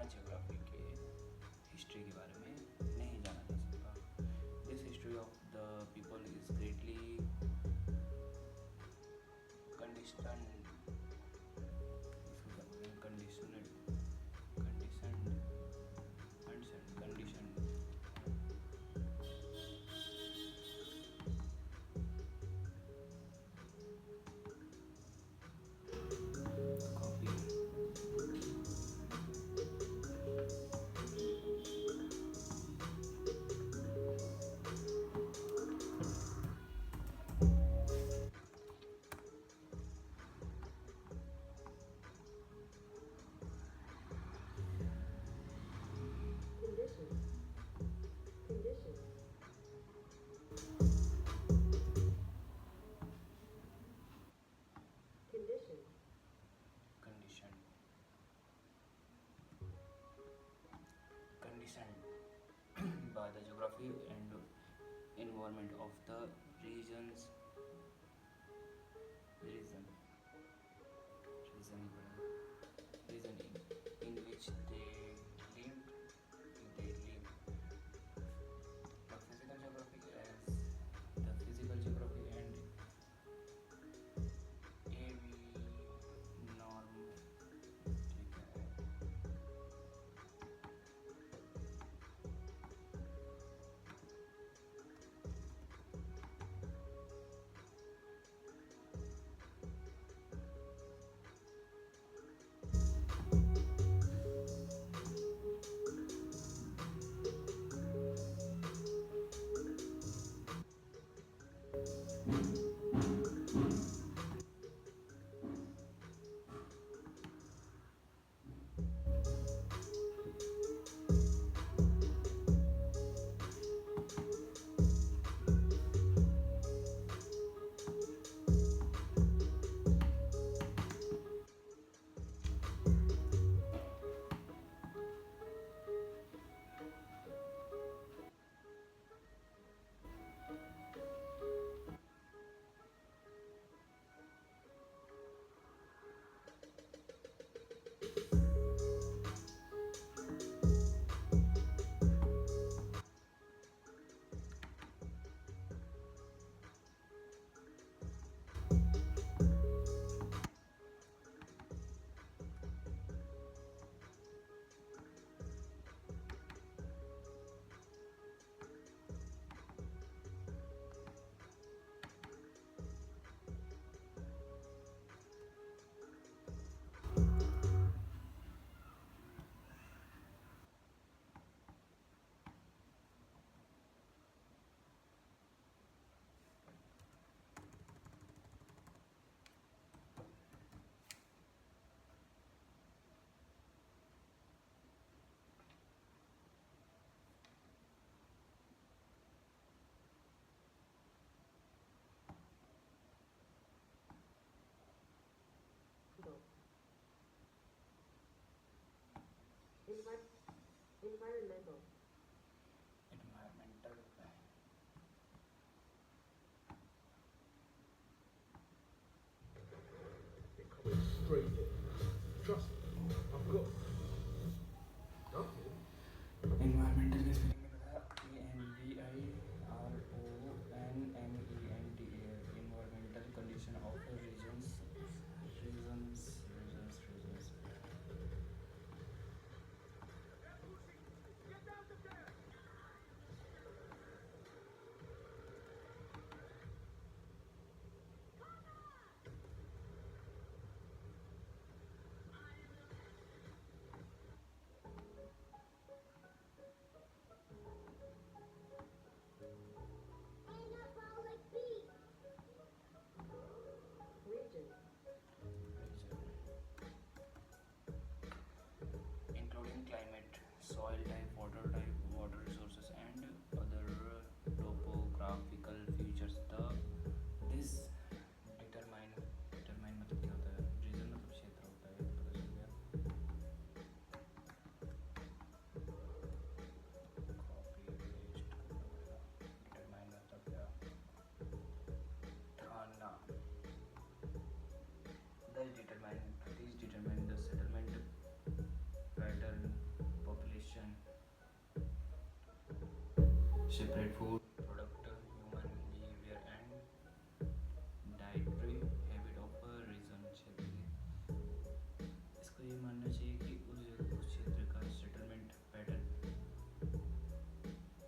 आज ज्योग्राफी के हिस्ट्री के बारे में नहीं जाना जा सकता। This history of the people is greatly conditioned conditioned conditioned conditioned conditioned by the geography and environment of the regions region region region in which they live. The physical geography as the physical geography and norm ठीक है Environmental. environmental It coming straight in. Trust me, I've got nothing. environmental के spelling में बताया ENVIRONMENTAL environmental condition of regions separate food product, human behavior and dietary habit of region क्षेत्र के। इसको ये मानना चाहिए कि उस क्षेत्र का सेटलमेंट पैटर्न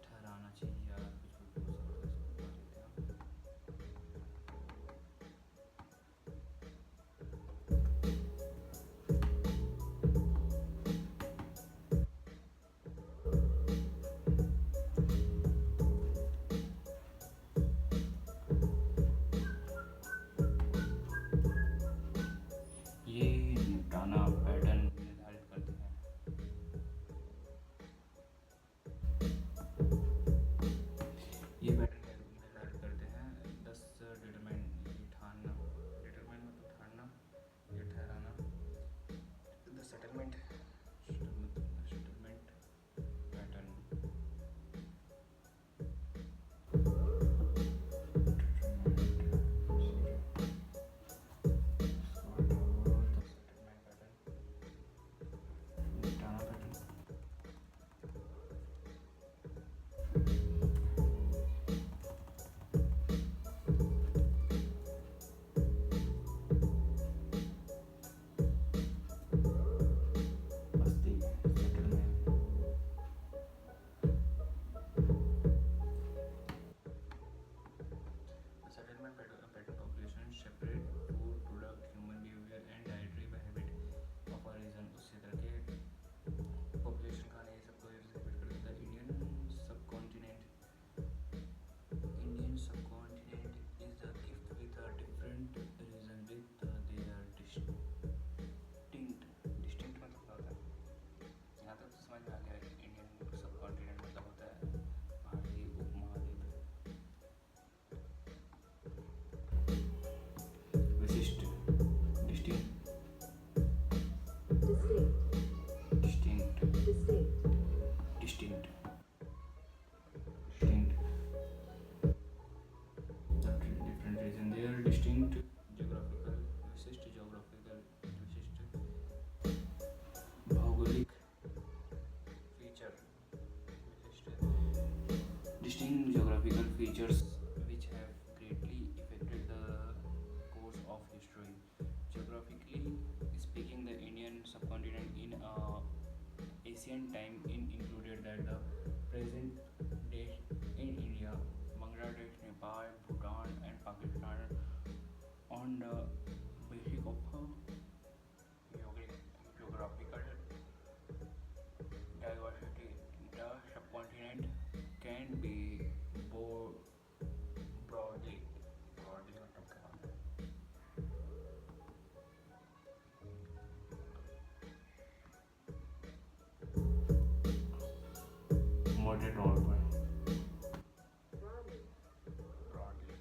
ठहराना चाहिए या कुछ भी हो सकता है, इसको ये निपटाना पैटर्न निर्धारित करते हैं। ये पैटर्न निर्धारित करते हैं। 10 डिटरमाइन, ये ठानना, डिटरमाइन मतलब ठानना या ठहराना। द सेटलमेंट पैटर्न विशिष्ट, distinct, distinct, distinct, distinct, the different region, they are distinct geographical, विशिष्ट geographical, विशिष्ट भौगोलिक feature, विशिष्ट distinct geographical features which have greatly affected the course of history. Geographically speaking, the Indian subcontinent in ancient time included that the present day in India, Bangladesh, Nepal, Bhutan and Pakistan. On the basis of geographical diversity, the subcontinent can be broadly मतलब क्या होता है? मोटे तौर पर broadly,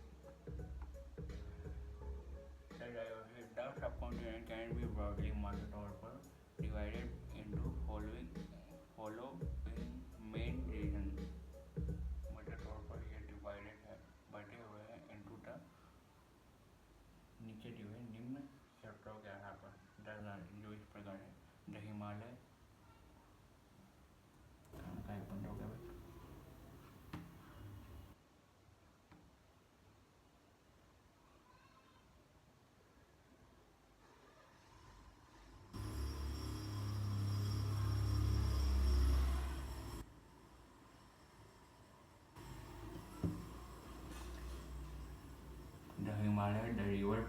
the subcontinent can be broadly मोटे तौर पर divided into following main region. मोटे तौर पर ये divided है, बटे हुए हैं into the नीचे दिए हुए निम्न क्षेत्रों के आधार पर, जो इस प्रकार है: द हिमालय, का एक बंद हो गया भाई, the Himalaya, the river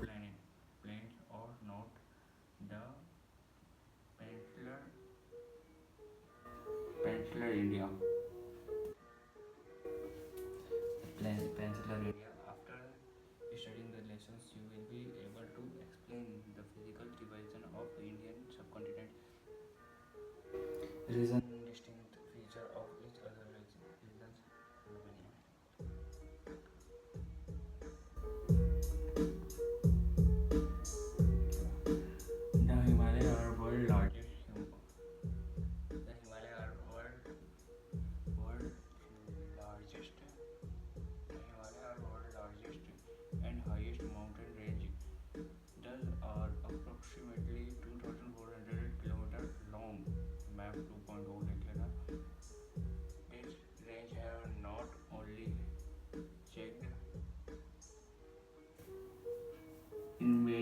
plains or not, the peninsular India, peninsular India. After studying the lessons, you will be able to explain the physical division of Indian subcontinent, region, distinct feature of each other regions. The Himalaya are world largest. The Himalaya are world largest. The Himalaya are world largest and highest mountain range. Thus are approximately 2,400 kilometers long. Map 2.0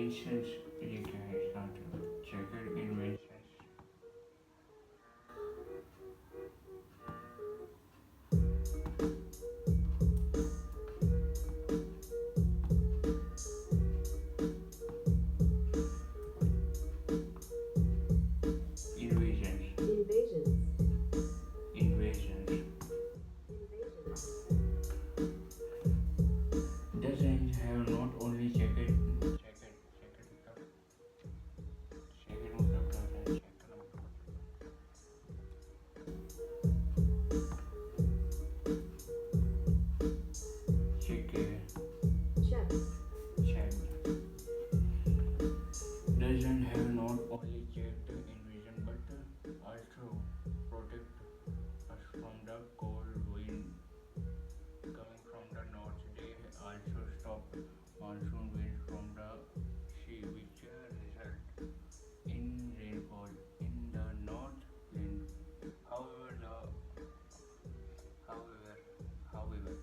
inventions. ये क्या है इसका checker inventions. Invasions. Invasions. The Saints have not only checked doesn't have not only checked invasion but also protect us from the cold wind coming from the north. They also stop monsoon winds from the sea, which result in rainfall in the north plain. However, however,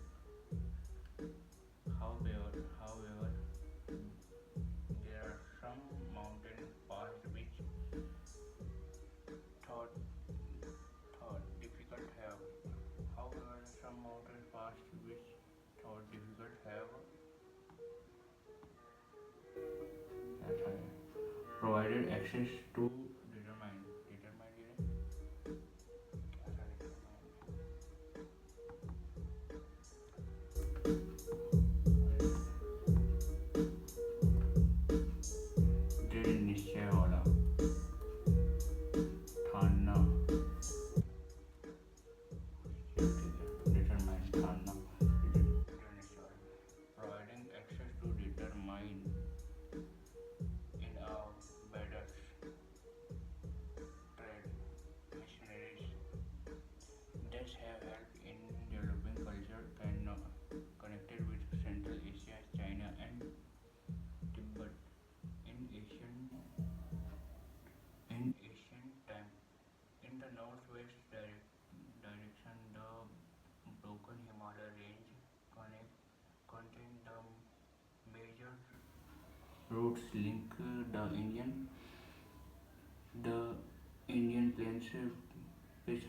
however, however, there are some mountain paths which thought difficult have. However, some mountain paths which thought difficult have provided access to determine दृढ़ निश्चय वाला ठानना determine ठानना दृढ़ निश्चय वाला providing access to determine in a better trade missionaries that have helped in developing culture connected with Central Asia, China, and Tibet in ancient time. In the northwest direction, the broken Himalaya range contain the major routes link the Indian plains with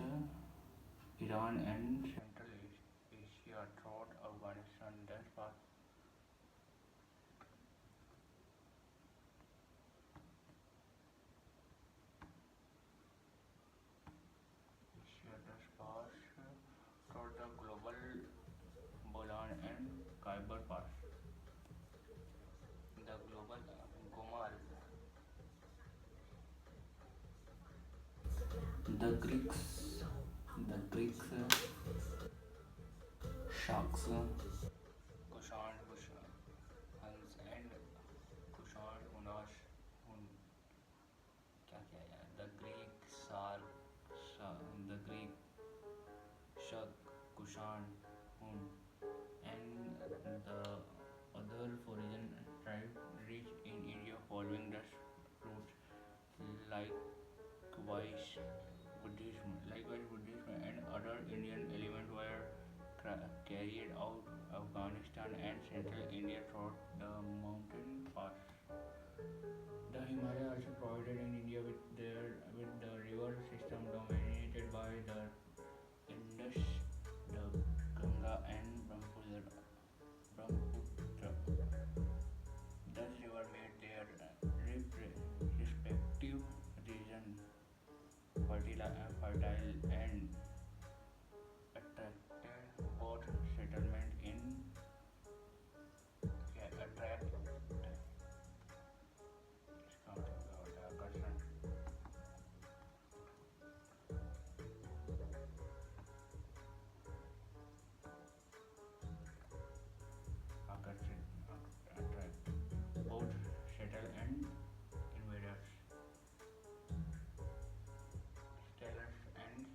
Iran and Central Asia throughout Afghanistan. Thus pass Asia thus pass through the global Bolan and Khyber Pass. The global Gomal. The Greeks, Sharks, Kushan, Huns, and Kushan, Hunash, Hun, क्या क्या यार the Greek the Greek Shak, Kushan, Hun, and the other foreign tribes reached in India following the routes. Likewise, Buddhism and other Indian elements were carried out Afghanistan and central India through the mountain pass. The Himalaya also provided in India with the river system dominated by the Indus, the Ganga and Brahmaputra. Thus river made their respective region fertile and attracted both settlement in attract attract both settle and invaders, settlers and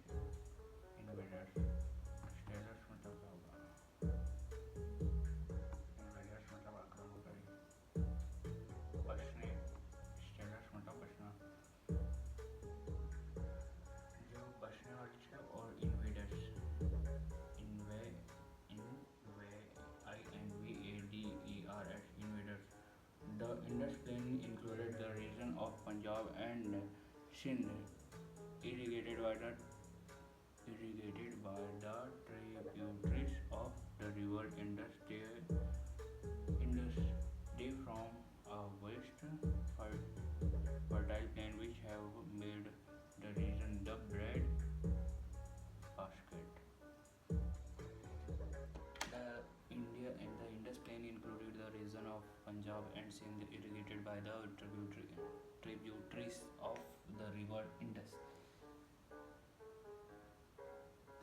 Punjab and Sindh, irrigated by the tributaries of the river Indus. They from a vast fertile plain which have made the region the bread basket. The India and the Indus Plain included the region of Punjab and Sindh, irrigated by the tributaries of the river Indus.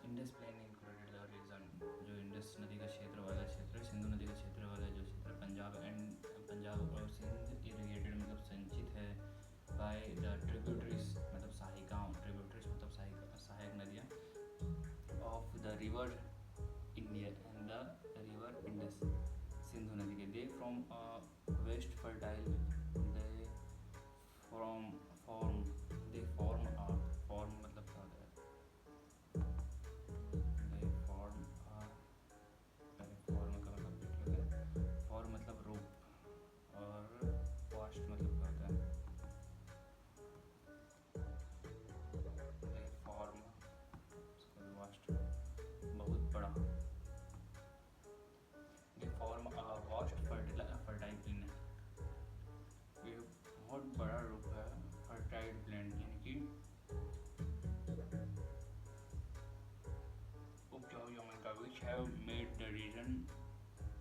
Indus plain included the region जो Indus नदी का क्षेत्र वाला क्षेत्र, सिंधु नदी का क्षेत्र वाला जो क्षेत्र पंजाब और सिंध इरिगेटेड मतलब संचित है बाय द ट्रिब्यूटरीज मतलब सहायिकाओं, ट्रिब्यूटरीज मतलब सहायक नदियाँ of the river India and the river Indus, Sindhu नदी के। They from west fertile they from form they form form मतलब क्या होता है, फॉर्म मतलब रूप और वास्ट मतलब क्या होता है, फॉर्म वास्ट बहुत बड़ा, ये फॉर्म वास्ट फर्टाइल प्लेन है, ये बहुत बड़ा रूप है फर्टाइल प्लेन यानी कि उपजाऊ जमीन का, which have made the region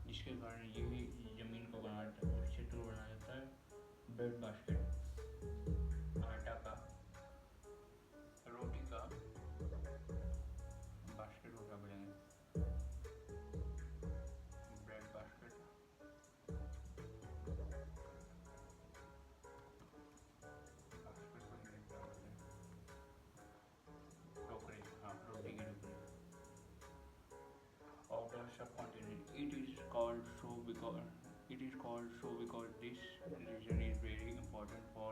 जिसके कारण ये जमीन को बना क्षेत्र को बनाया जाता है ब्रेड बास्केट, आटा का रोटी का बास्केट को क्या बोलेंगे, ब्रेड बास्केट, टोकरी, हाँ रोटी की टोकरी of the subcontinent. It is called so because this region is very important for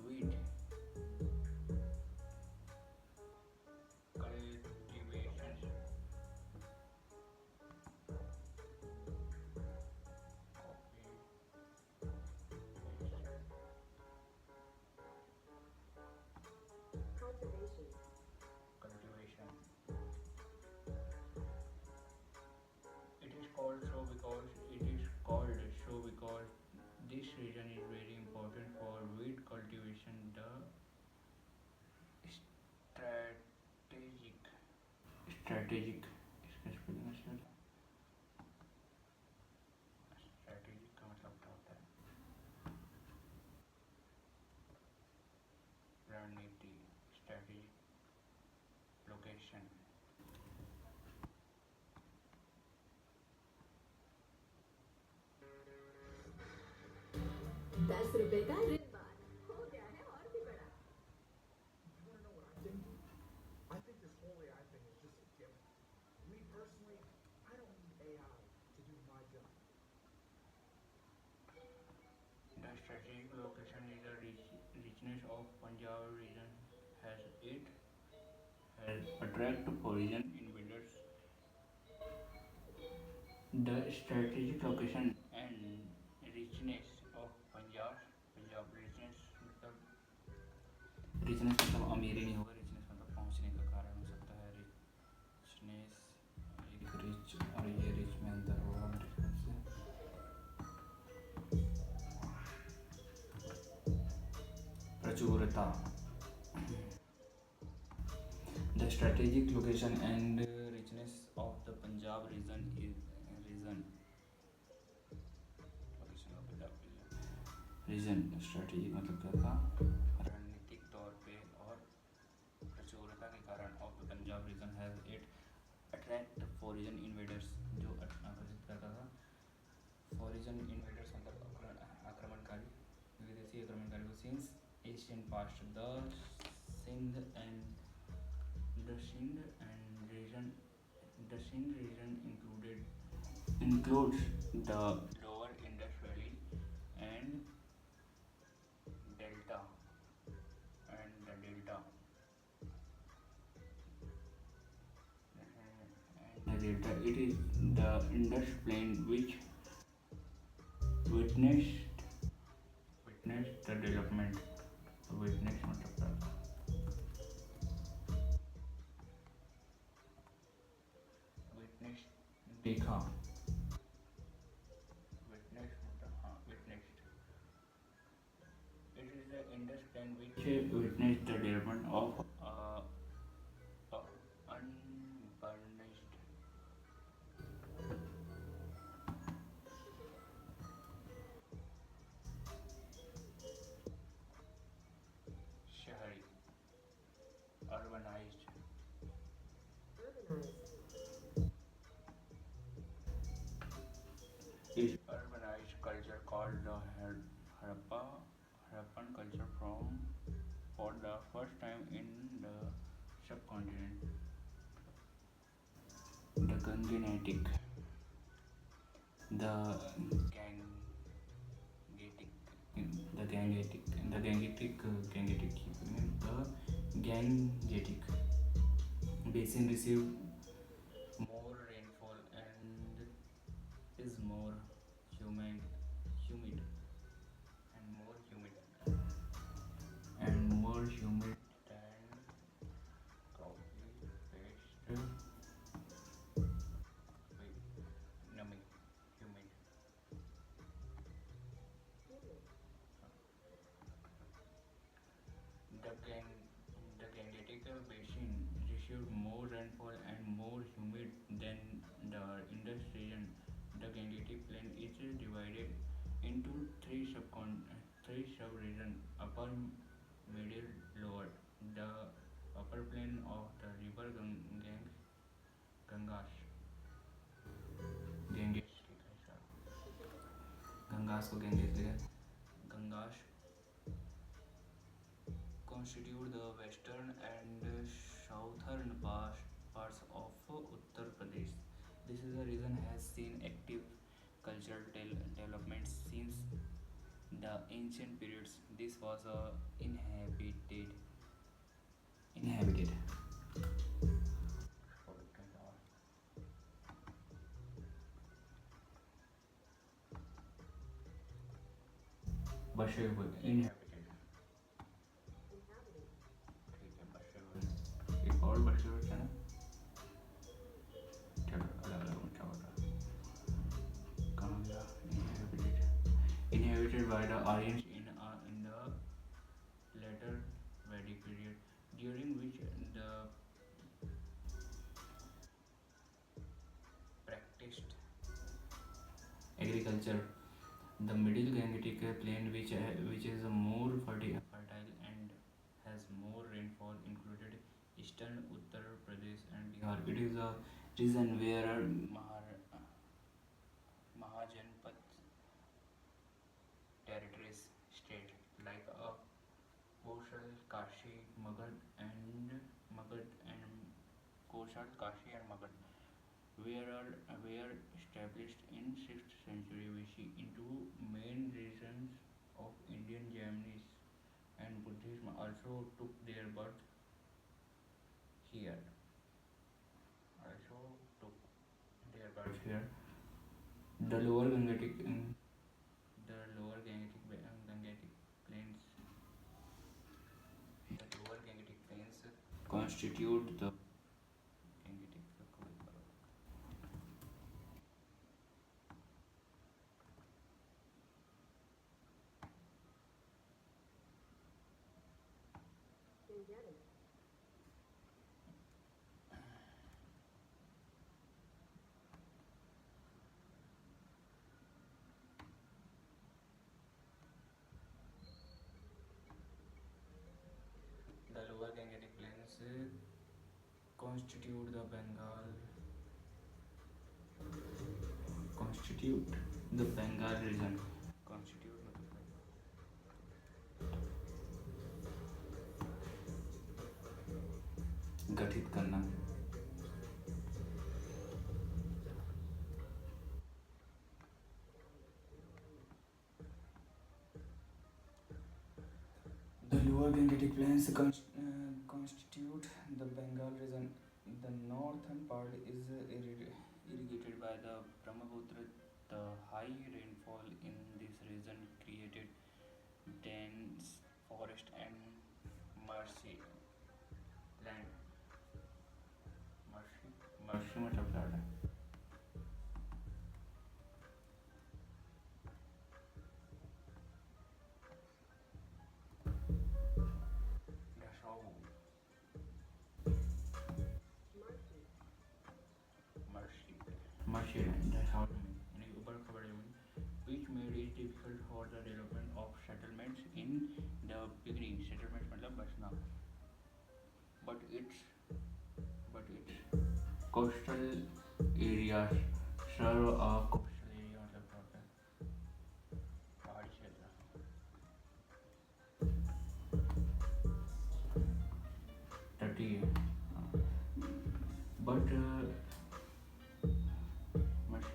wheat cultivation, cultivation. It is called so because this region is very important for wheat cultivation. The strategic इसका spelling है strategic का मतलब क्या होता है, रणनीति, strategic location, 10 रुपए का रिबान हो गया है और भी बड़ा। You want to know what I think? I think this whole AI thing is just a gimmick. Me personally, I don't need AI to do my job. The strategic location is the richness of Punjab region has attract foreign invaders. The strategic location and richness of Punjab richness मतलब अमीरी नहीं होगा, richness मतलब पहुंचने का कारण हो सकता है, richness एक रिच और ये रिच में अंतर होगा मेरे ख्याल से, प्रचुरता। The strategic location and richness of the Punjab region strategic मतलब क्या था, रणनीतिक तौर पे और प्रचुरता के कारण of the Punjab region has it attract foreign invaders जो आकर्षित करता था, foreign invaders मतलब आक्रमणकारी, विदेशी आक्रमणकारी को। since ancient past the Sindh region includes the lower Indus Valley and delta it is the Indus Plain which witnessed the development देखा, witnessed मतलब हाँ witnessed. It is the Indus plain which witnessed the development of unburnished shahari, urbanized Urbanized. is urbanized culture called the Harappan culture from for the first time in the subcontinent. The Gangetic, the Gangetic, the Gangetic basin received more rainfall and is humid, and more humid than probably best. Wait, numbing, humid. Humid. The, Gang- the Gangetic Basin received more rainfall and more humid than the Indus region. The Gangetic Plain is divided into three sub-regions: upper, middle, lower. The upper plain of the river Gangas, Ganges, Gangas को Ganges लिखा है. Gangas constitute the western and southern parts of Uttar Pradesh. This is the region has seen active cultural development since the ancient periods. This was inhabited. बसे हुए inhabited. Inhabited. ठीक है बसे हुए. एक और बसे हुए थे ना. चलो अलग अलग ऊंचा होता. कहाँ गया? Inhabited. Inhabited by the Aryans in the later Vedic period, during which the practiced agriculture. The Middle Gangetic Plain, which is more fertile and has more rainfall, included eastern Uttar Pradesh and Bihar. It is a region where Mahajanpat territories state like Koshal, Kashi, Magad and Koshal, Kashi and Magad were established in 6th century BC into main regions of Indian Jainism, and Buddhism also took their birth here. Also took their birth here. The lower Gangetic, Gangetic plains, constitute the Gangetic. Gangetic. The lower Gangetic plains constitute the Bengal region. Constitute गठित करना. The lower Gangetic plains constitute the Bengal region. The northern part is irrigated by the Brahmaputra. The high rainfall in this region created dense forest and marshy land. Marshy मतलब क्या है? for the development of settlements in the beginning. Settlements मतलब बसना. But its coastal areas serve a coastal area मतलब क्या होता है? पहाड़ी क्षेत्र. तटीय. But much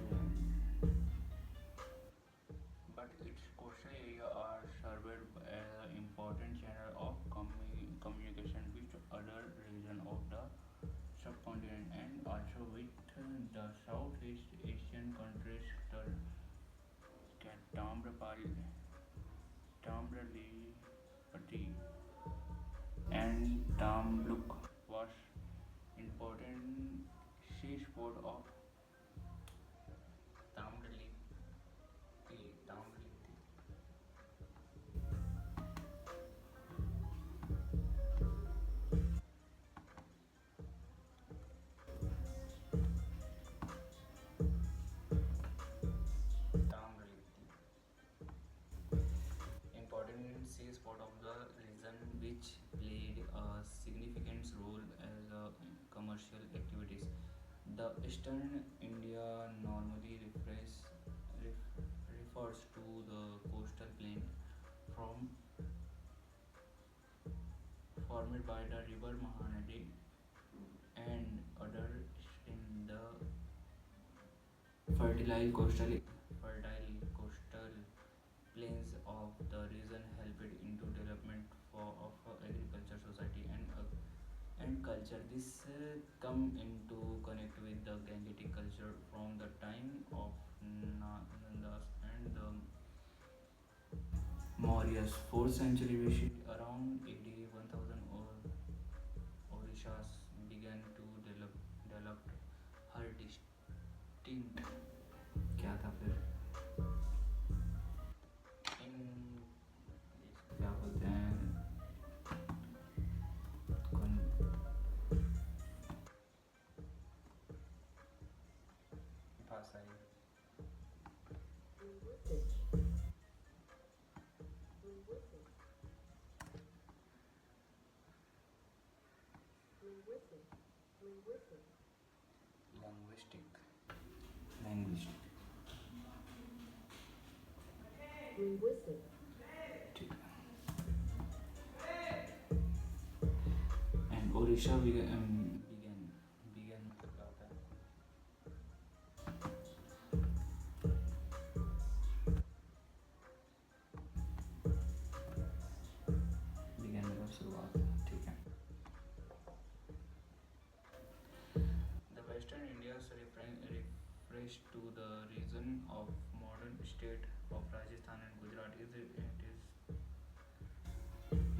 but its coastal area are served as an important channel of communication with other regions of the subcontinent and also with the Southeast Asian countries. Tamralipati and Tamluk was important seaport of Tamralipati. Tamralipati. Important seaport of the region which played a significant role as commercial activities. The Eastern India normally refers to the coastal plain from formed by the river Mahanadi and others in the fertile coastal plains of the region helped into development of agriculture, society, and culture. This come into connect with the Gangetic culture from the time of Nandas and the Mauryas. 4th century BC, around 81,000 Orishas began to develop her distinct क्या था फिर इन क्या बोलते हैं भाषा है linguistic ठीक है and Orisha began मतलब क्या होता है began मतलब शुरुआत ठीक है The Western India refers to the region of modern state of Rajasthan and Gujarat. It is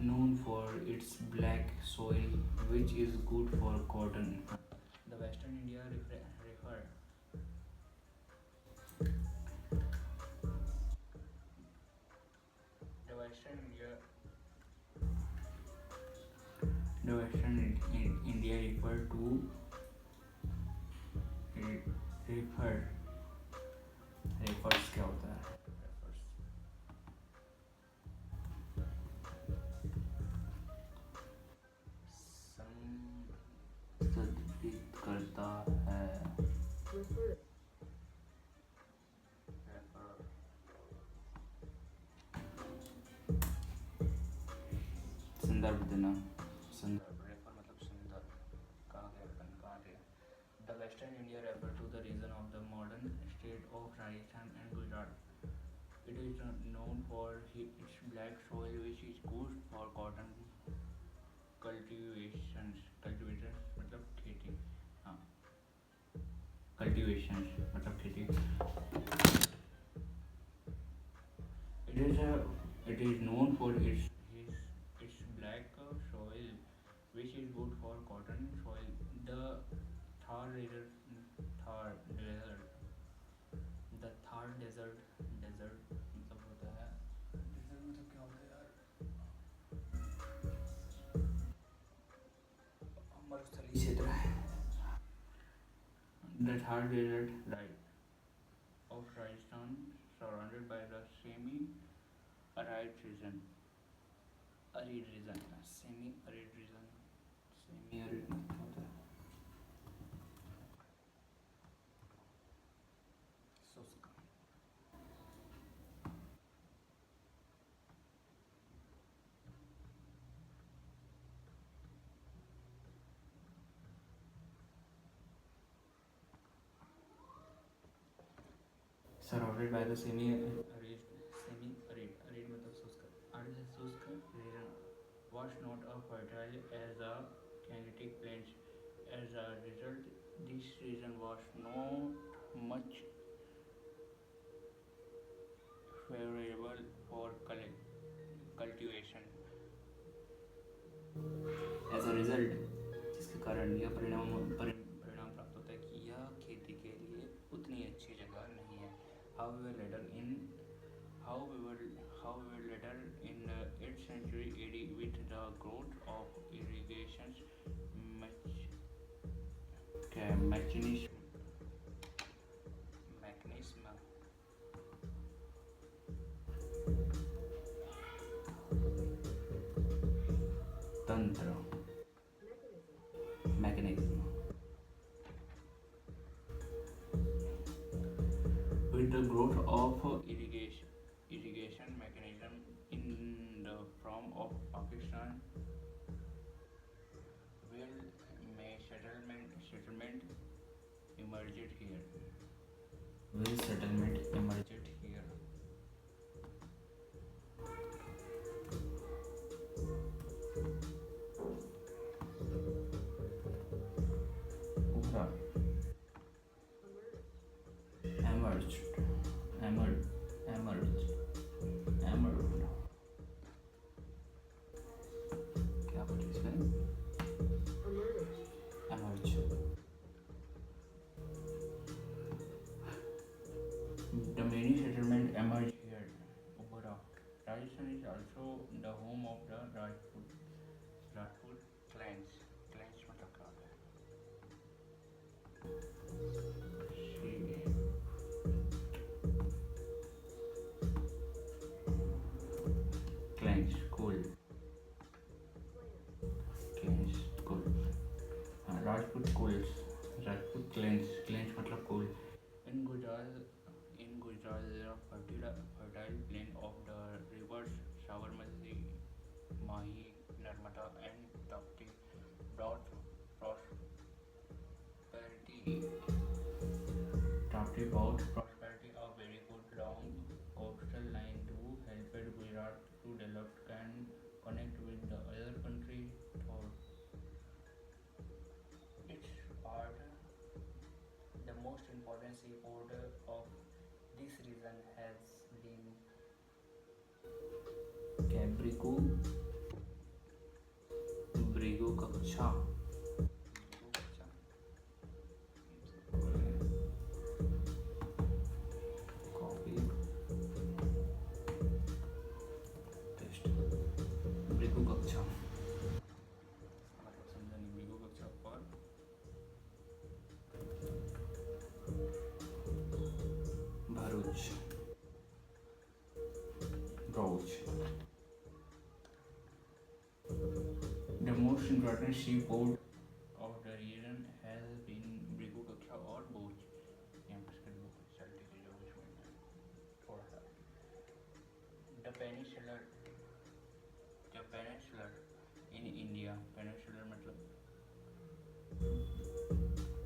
known for its black soil, which is good for cotton. The Western India refer the Western India refer to refers क्या होता है refers संदर्भित करता है refer संदर्भ देना संदर्भ refer मतलब संदर्भ कहाँ गए अपन कहाँ थे The Western India refer to the region of the modern state of Rajasthan and Gujarat. It is known for its black soil, which is good for cotton cultivations मतलब खेती हाँ cultivations मतलब खेती it is known for its black soil, which is good for cotton soil. The Thar desert मतलब होता है desert मतलब क्या होता है यार मरुस्थलीय क्षेत्र है The Thar desert right of Rajasthan surrounded by the arid region, arid region, semi arid region, semi arid क्या होता है? शुष्क. Surrounded by the semi-arid मतलब शुष्क, अर्ध शुष्क region, was not a fertile as a kinetic plains. As a result, this region was not much favorable for cultivation. As a result, जिसके कारण यह परिणाम प्राप्त होता है कि यह खेती के लिए उतनी अच्छी जगह नहीं है. However, later in the 8th century AD, with the growth of irrigation mechanism, tantra, mechanism. With the growth of irrigation mechanism in the form of Pakistan, well-made settlement emerged here. Well settlement emerged here. Ura. Emerged. क्या बोले इसमें? Emerge. The many settlements emerged here. Ubara. Rajasthan is also the home of the Rajput clans. Clans मतलब क्या होता है? Clans, cool. Clans, cool. Rajput schools. Rajput clans मतलब cool. In Gujarat, the fertile plain of the rivers Sabarmati, Mahi, Narmada, and Tapti brought prosperity, a very good long coastal line to help Gujarat to develop and connect with the other country through its part. The most important seaport of this region has been Brigu Kaksha. Copy, paste. Brigu Kaksha. समझा नहीं Brigu Kaksha और Bharuch. The most important seaport of the region has been Brigu Kaksha or Bhuj. यहाँ पर इसका चलते के जो इसमें थोड़ा सा the peninsular in India. Peninsular मतलब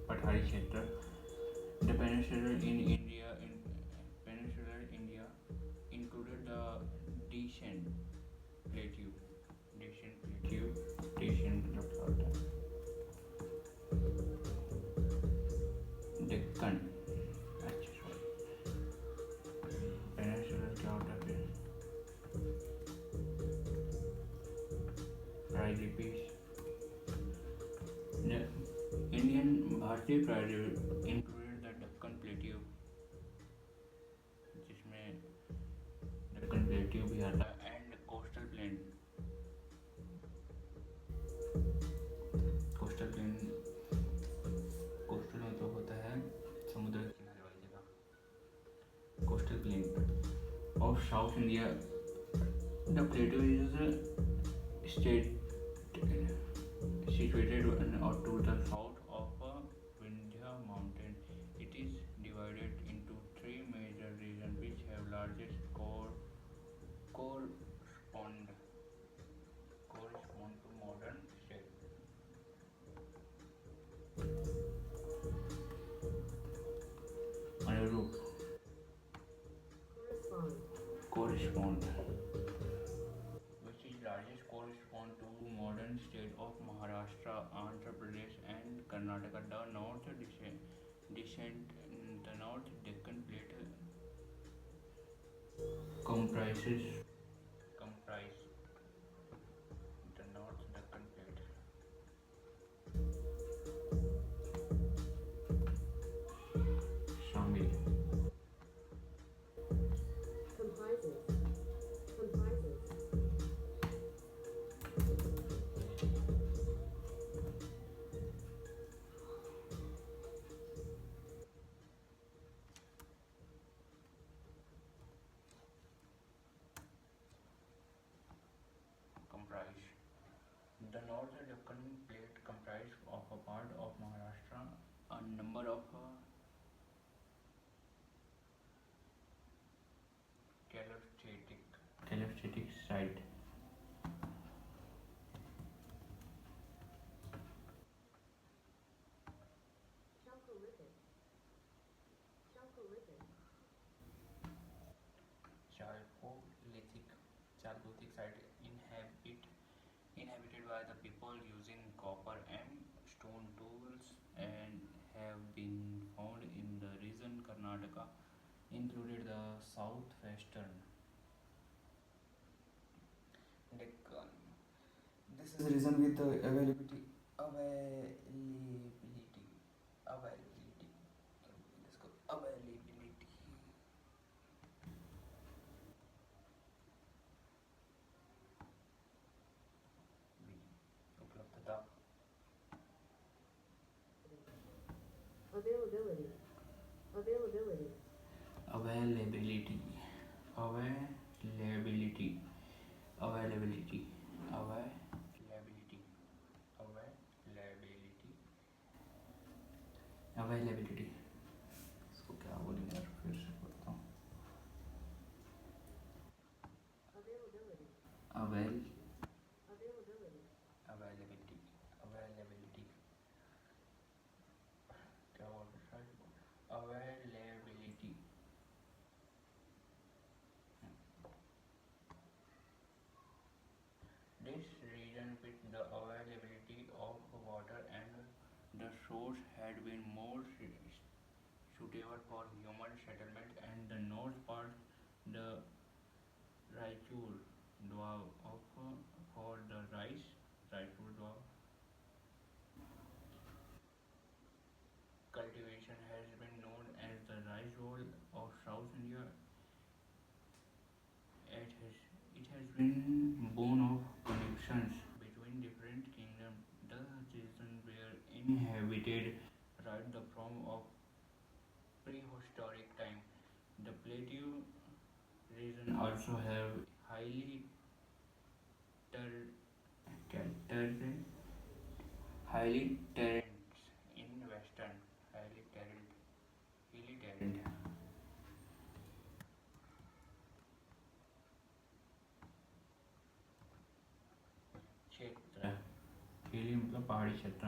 पठारी क्षेत्र. The peninsular in India included the Dacian plateau. Dacian मतलब क्या होता है? Deccan. अच्छा सॉरी. Peninsular क्या होता है फिर? Prairie piece. The Indian भारतीय prairie included the Deccan plateau, जिसमें Deccan plateau भी आता है, and coastal plain. कोस्टल में तो होता है समुद्र के किनारे वाली जगह. Coastal plain of south India The plateau is state, situated to the south of Vindhya mountain. It is divided into three major regions which have largest correspond correspond to modern state. Anurup Correspond. correspond, which is largest correspond to modern state of Maharashtra, Andhra Pradesh, and Karnataka. The North Deccan Plate comprises comprise the North Deccan Plate. Shamil. Comprises. Comprises. Comprise. The North Deccan Plate comprises of a part of Maharashtra, a number of calostatic sites. Chalcolithic. Chalcolithic. Chalcolithic Chalcolithic site inhabited by the people using copper and stone tools and have been found in the region Karnataka, included the southwestern Deccan. This is the reason with the availability. Let's go availability. उपलब्धता Availability. Availability. availability availability availability availability availability availability इसको क्या बोलेंगे यार फिर से पढ़ता हूँ Availability. avail Availability. availability availability क्या बोल रहा है availability this region with the availability of water and the source had been more suitable for human settlement and the north part the Raichur Dwar of for the rice Raichur Dwar cultivation has been known as the rice bowl of South India. It has been born of connections between different kingdoms. The regions were inhabited right the from of prehistoric time. The plateau region also have highly ter- ter- highly terrains in western hilly terrain क्षेत्र हिली मतलब पहाड़ी क्षेत्र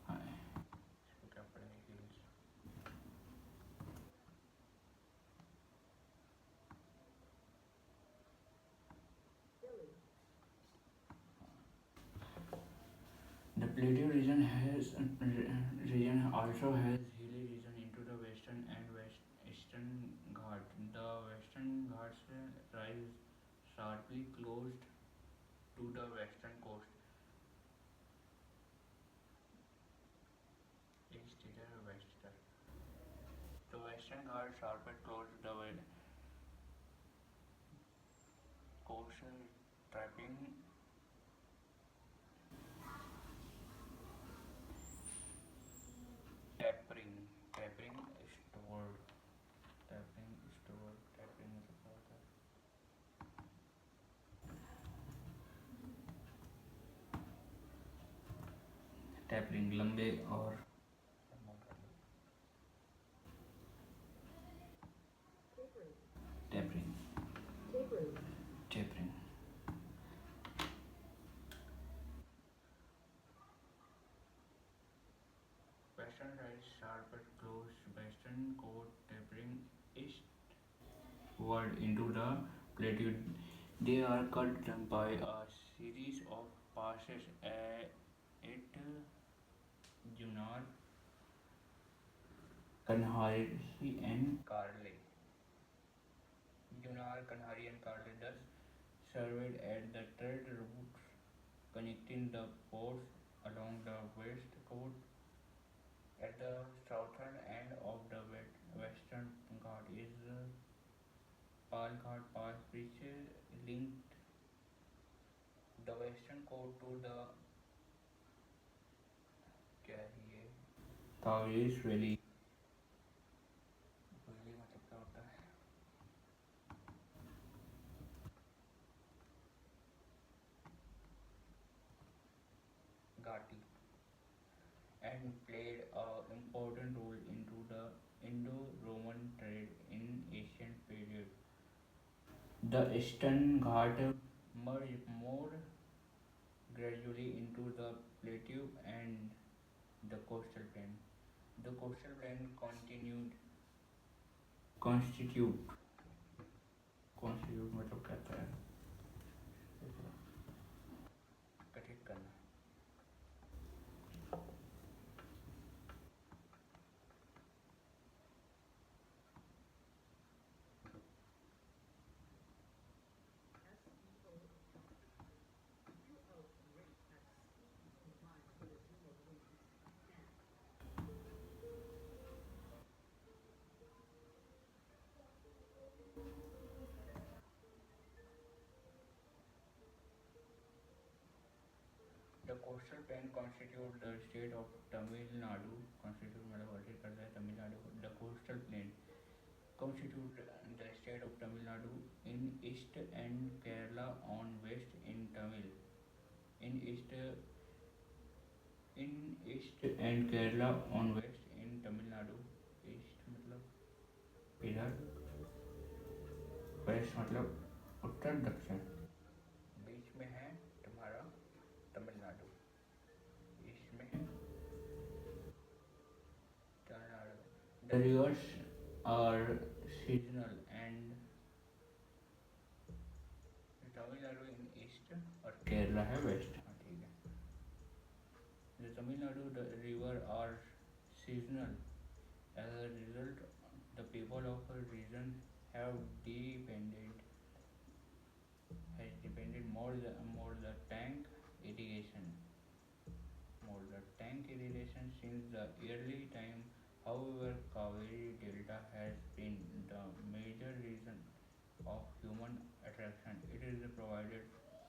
हाँ इसको क्या पढ़ेंगे hills Hilly. The plateau region also has hilly region into the western and eastern Ghat. The western Ghats rise sharply close to the western coast. East or western. The western Ghats sharply close to the coastal trapping tapering tapering stored tapping stored tapping मतलब क्या होता है tapering लंबे और Tapering. Tapering Tapering. Tapering western side sharper closed western coat tapering eastward into the plateau. They are cut by a series of passes at Junar, Kanhari and Karle. Junar, Kanhari and Karle thus served as the trade routes connecting the ports along the west coast. At the southern end of the western Ghat is Palghat Pass, which linked the western coast to the क्या है ये Tavish Valley. Valley मतलब क्या होता है Ghati, and played an important role into the Indo-Roman trade in ancient period. The Eastern Ghat merged more gradually into the plateau and the coastal plain. The coastal plain continued constitute constitute मतलब कहता है गठित करना The coastal plain constitutes the state of Tamil Nadu. Constitute मतलब गठित करता है Tamil Nadu. The coastal plain constitute the state of Tamil Nadu in east and Kerala on west in Tamil. In east and Kerala on west in Tamil Nadu. East मतलब इधर, west मतलब उत्तर दक्षिण, बीच में है तुम्हारा तमिलनाडु, ईस्ट में है Tamil Nadu. The rivers are seasonal and Tamil Nadu in east और केरला है west. हाँ ठीक है. The Tamil Nadu the river are seasonal. As a result, the people of a region have depended more the tank irrigation since the early time. However, Kaveri Delta has been the major reason of human attraction. It is provided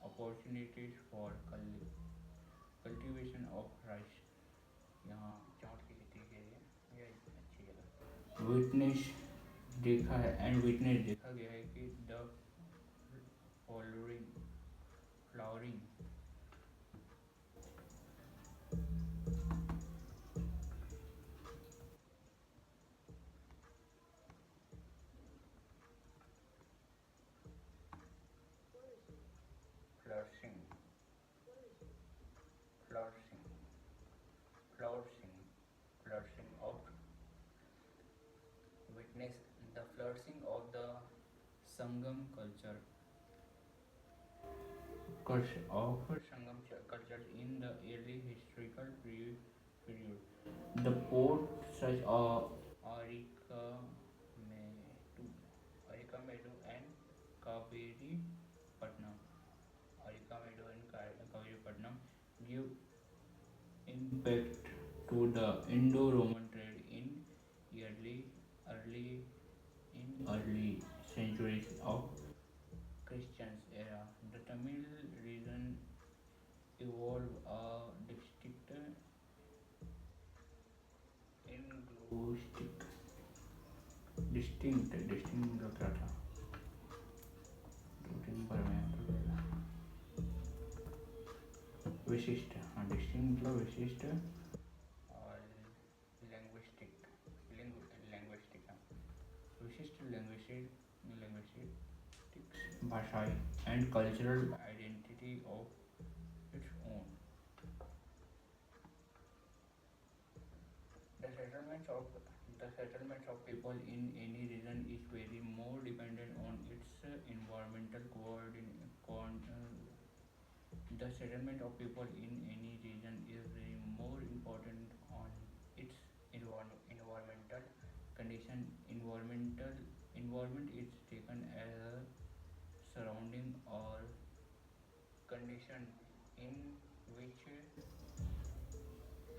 opportunities for cultivation of rice. यहाँ चाट की खेती के लिए यह अच्छी जगह. Witness देखा गया है कि the flowering flourishing flourishing flourishing of witness the flourishing of the Sangam culture culture in the early historical period. The port such as Arikamedu and Kaveri Patnam give impact to the Indo-Roman trade in early early centuries of Christians era. The Tamil region evolved a distinct मतलब क्या था दो तीन बार में विशिष्ट. हाँ distinct मतलब विशिष्ट exists linguistics, bhashai, and cultural identity of its own. The settlements of the settlements of people in any region is very more dependent on its environmental the settlement of people in any region is very more important on its environmental condition. Environment is taken as a surrounding or condition in which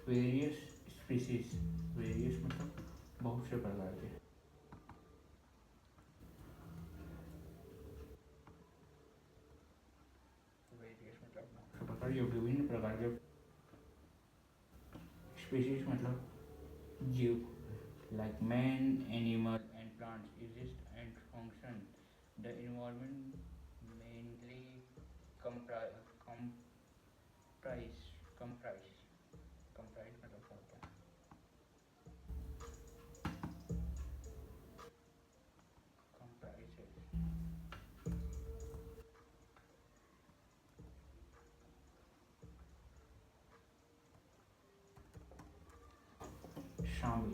various species various मतलब बहुत से प्रकार के various मतलब बहुत से प्रकार जो विभिन्न प्रकार के species मतलब जीव like man, animal and plants exist and function. The environment mainly comprise comprise comprise comprise मतलब क्या होता है comprises शामिल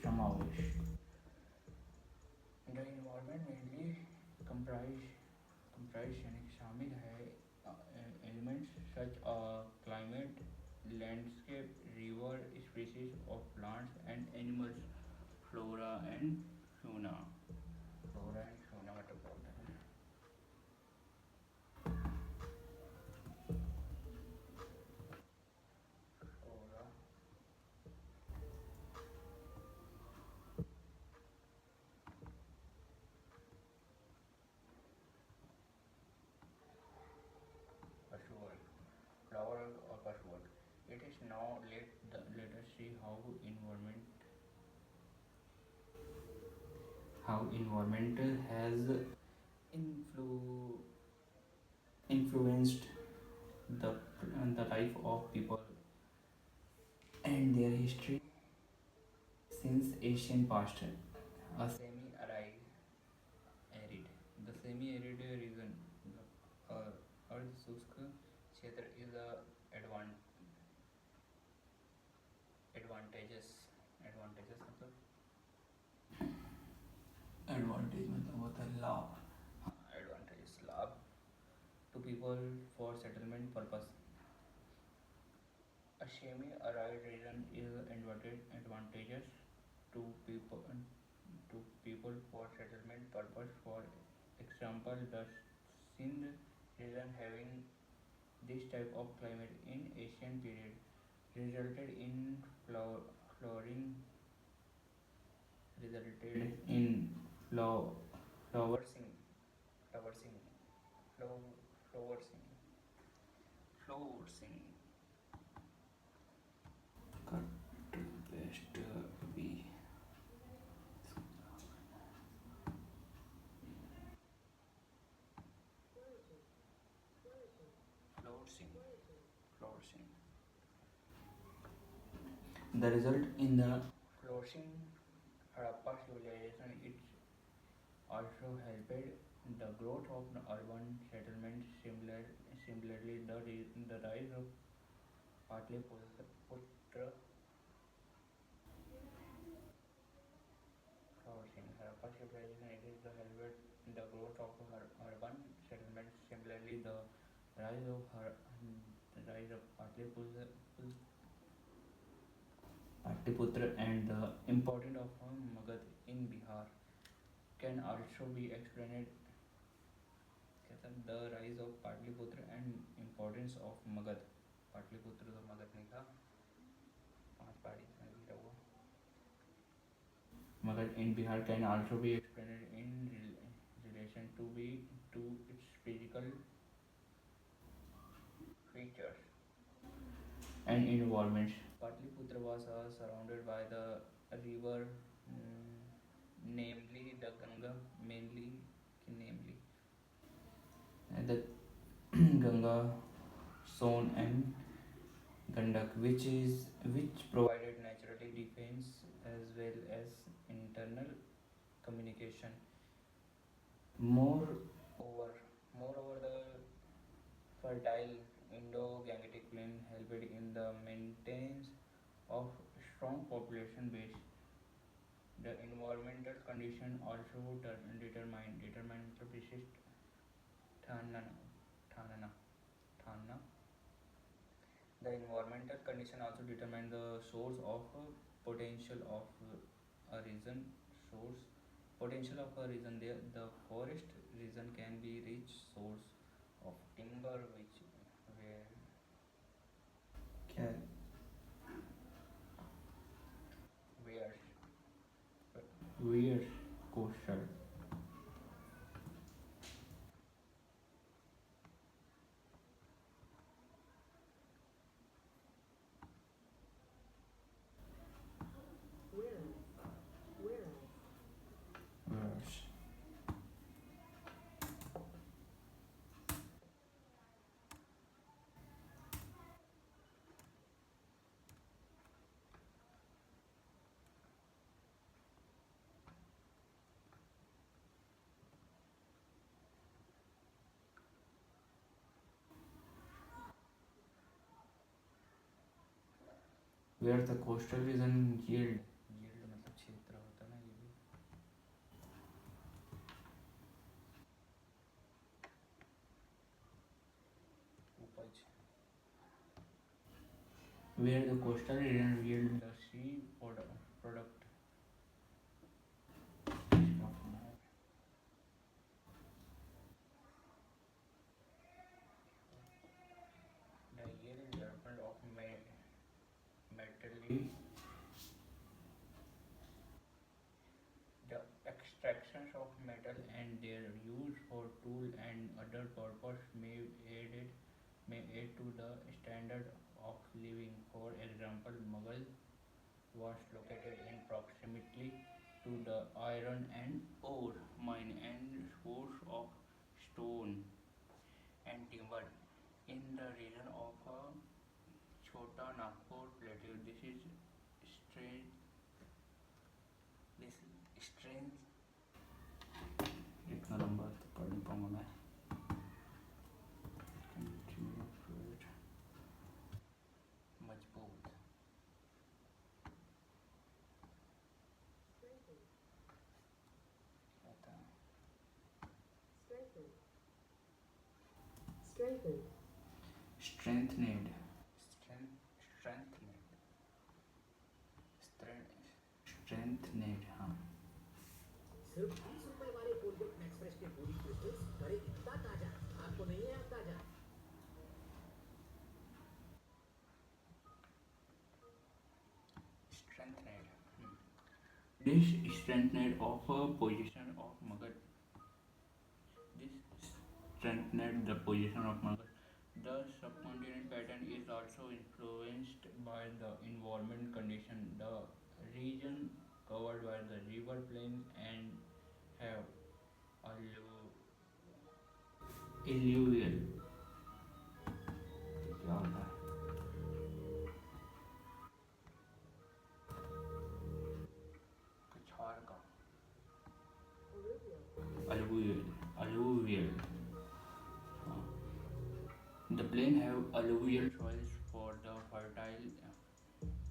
समावेश The environment mainly comprise comprise यानी कि शामिल है elements such as climate, landscape, river, species of plants and animals, flora and fauna. Flora and fauna मतलब क्या होता है flora पशुवर्ग flower or पशुवर्ग. It is now let us see how environmental has influ- influenced the the life of people and their history since ancient past. A semi-arid arid. The semi-arid region, the अर्ध शुष्क क्षेत्र is a advantageous advantageous मतलब advantage मतलब होता है लाभ advantageous लाभ to people for settlement purpose. A semi-arid region is advantageous to people for settlement purpose. For example, the Sindh region having this type of climate in ancient period resulted in flowering resulted in flow, flowersing flowersing flow, flowersing flowersing cut best be flowersing flowersing. The result in the flourishing Harappa civilization it also helped the growth of the urban settlements. Similarly, the rise of Patliputra flourishing Harappa civilization it is the helped the growth of urban settlements. Similarly, the rise of Patliputra and the importance of Magad in Bihar can also be explained. The rise of Patliputra and importance of Magad. Pataliputra तो मगध नहीं था पांच पहाड़ी में गिरा हुआ Magad in Bihar can also be explained in relation to its physical features and environments. Patliputra was surrounded by the river, namely the Ganga, namely the Ganga, Son and Gandak, which provided naturally defense as well as internal communication. Moreover, moreover, the fertile Indo-Gangetic plain helped in the maintenance of strong population base. The environmental condition also determined the precise Thanana, Thanana, Thana. The environmental condition also determine the source of potential of a region. Source potential of a region. There, the forest region can be rich source of timber, which where can where where coastal. Whereas, whereas, Whereas where the coastal region yield मतलब क्षेत्र होता है ना ये भी उपज where the coastal region yield the sea product of the yield development of metal. The extractions of metal and their use for tool and other purpose may aid to the standard of living. For example, Mughal was located in proximity to the iron and ore mine and source of stone and timber in the region of Chota Nagpur Plateau. Strange. This is strange. इतना लंबा तो पढ़ नहीं पाऊंगा मैं. Continue fluid. मजबूत. strengthen, कहता है. strengthen, strengthen, Strengthened. Strengthened. Strengthened. हाँ. सिर्फ 20 रुपए वाले कोलगेट मैक्स फ्रेश के बॉडी क्रिस्टल्स करे इतना ताजा आपको नहीं है अंदाजा Strengthened. This strengthened of a position of Magad. This strengthened the position of Magad. The subcontinent pattern is also influenced by the environment condition. The region covered by the river plains and have alluvial. क्या होता है? कछार का. alluvial, Alluvial. हाँ. The plain have alluvial soils for the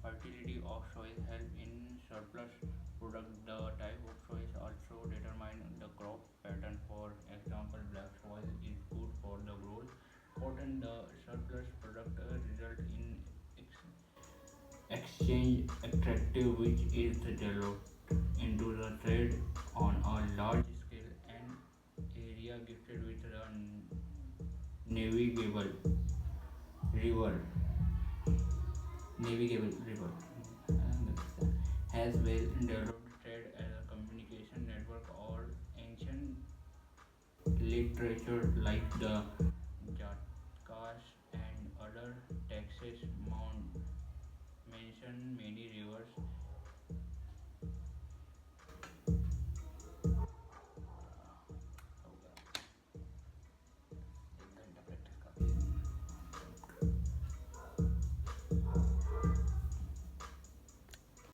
fertility of soil help in surplus product. The type of soil also determine the crop pattern. For example, black soil is good for the growth. Cotton, the surplus product result in exchange attractive, which is developed into the trade on a large scale and area gifted with a navigable river. Navigable river has well developed trade as a communication network or ancient literature like the Jatkas and other texts mention many